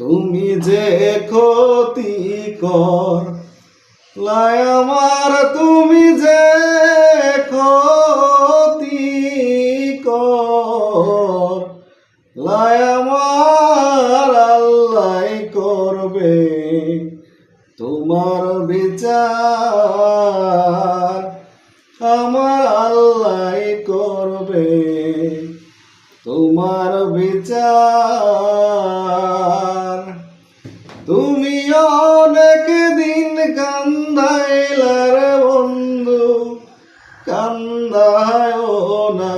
তুমি যে ক্ষতিকর লাই আমার, তুমি যে ক্ষতিকর লাই আমার, আল্লাহ করবে তোমার বিচার, আমার আল্লাহ করবে তোমার বিচার। তুমি অনেক দিন কান্দাইলার বন্ধু, কান্দায়ও না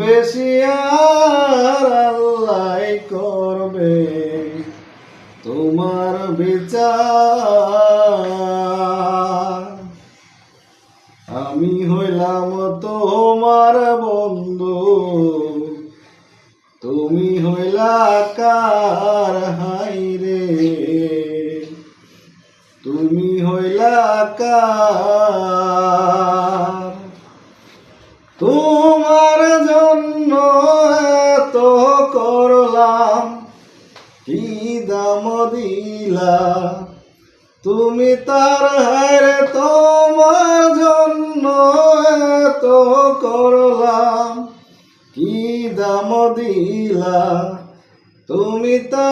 বেশি, আর আল্লাহ করবে তোমার বিচার। আমি হইলাম তোমার বন্ধু, তুমি হইলা কার হাইরে, তুমি হইলা কার। তোমার জন্য এত করলাম, কি দাম দিলা তুমি তার হায়রে, তোমার জন্য এত করলাম, কি দাম দিলা তুমি তার।